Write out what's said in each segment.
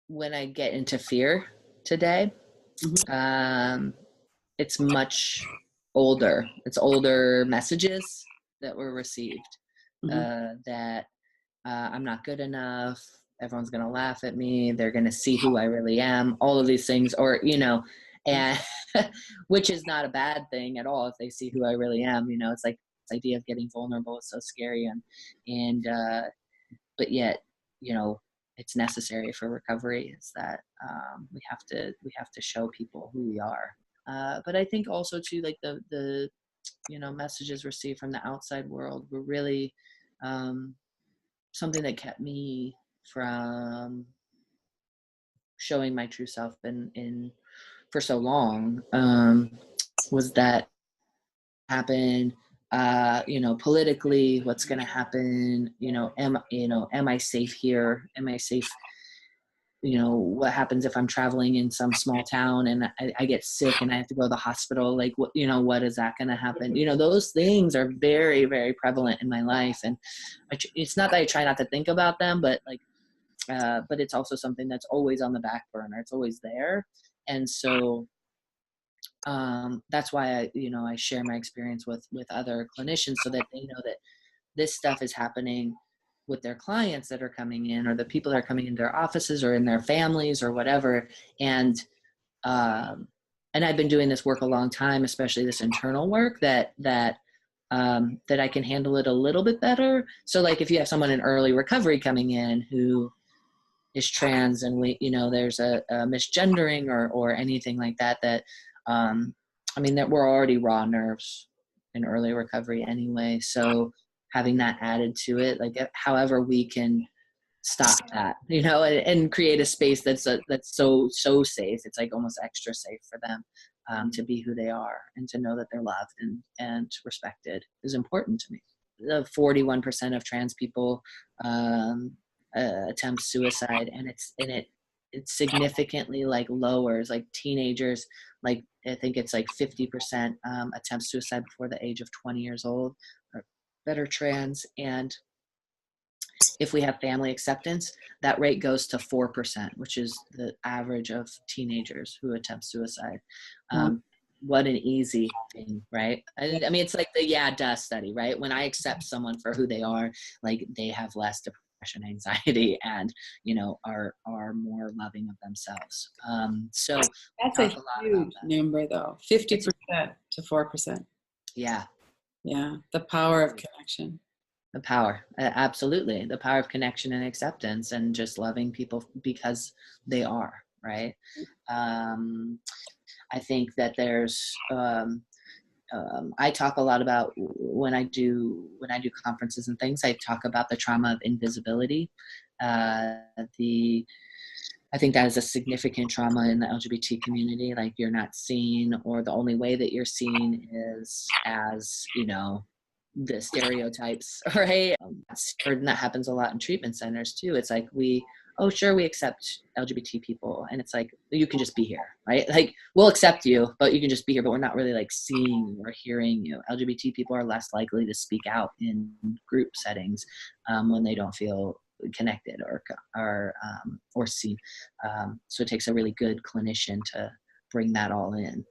when I get into fear today, it's much older. It's older messages that were received that I'm not good enough. Everyone's going to laugh at me. They're going to see who I really am. All of these things, or, and which is not a bad thing at all. If they see who I really am, it's like this idea of getting vulnerable is so scary. But yet, it's necessary for recovery, is that we have to show people who we are. But I think also too, like the messages received from the outside world were really something that kept me from showing my true self in for so long. Was that happen? Politically, what's going to happen? Am I safe here? Am I safe? What happens if I'm traveling in some small town and I get sick and I have to go to the hospital? Like, what is that going to happen? Those things are very, very prevalent in my life. And it's not that I try not to think about them, but but it's also something that's always on the back burner. It's always there. And so, that's why I share my experience with other clinicians, so that they know that this stuff is happening with their clients that are coming in, or the people that are coming into their offices or in their families or whatever. And I've been doing this work a long time, especially this internal work, that I can handle it a little bit better. So like if you have someone in early recovery coming in who is trans, and there's a misgendering or anything like that, that we're already raw nerves in early recovery anyway. So having that added to it, like however we can stop that, and create a space that's so safe. It's like almost extra safe for them to be who they are, and to know that they're loved and respected is important to me. The 41% of trans people attempt suicide, and it significantly like lowers, like teenagers, like I think it's like 50% attempt suicide before the age of 20 years old or that are trans. And if we have family acceptance, that rate goes to 4%, which is the average of teenagers who attempt suicide. What an easy thing, right? It's like the yeah, duh study, right? When I accept someone for who they are, like they have less depression, anxiety, and are more loving of themselves. So that's a huge number, though. 50% to 4%. Yeah. The power of connection. The power, absolutely, the power of connection and acceptance, and just loving people because they are, right? I think that there's I talk a lot about when I do conferences and things, I talk about the trauma of invisibility. I think that is a significant trauma in the LGBT community. Like, you're not seen, or the only way that you're seen is as, the stereotypes, right? And that happens a lot in treatment centers too. It's like we accept LGBT people, and it's like, you can just be here, right? Like, we'll accept you, but you can just be here, but we're not really like seeing you or hearing you. LGBT people are less likely to speak out in group settings when they don't feel connected or seen. So it takes a really good clinician to bring that all in.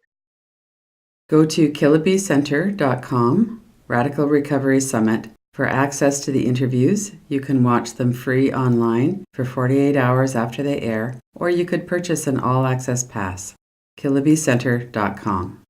Go to kilobicenter.com, Radical Recovery Summit, for access to the interviews. You can watch them free online for 48 hours after they air, or you could purchase an all-access pass. kilobicenter.com.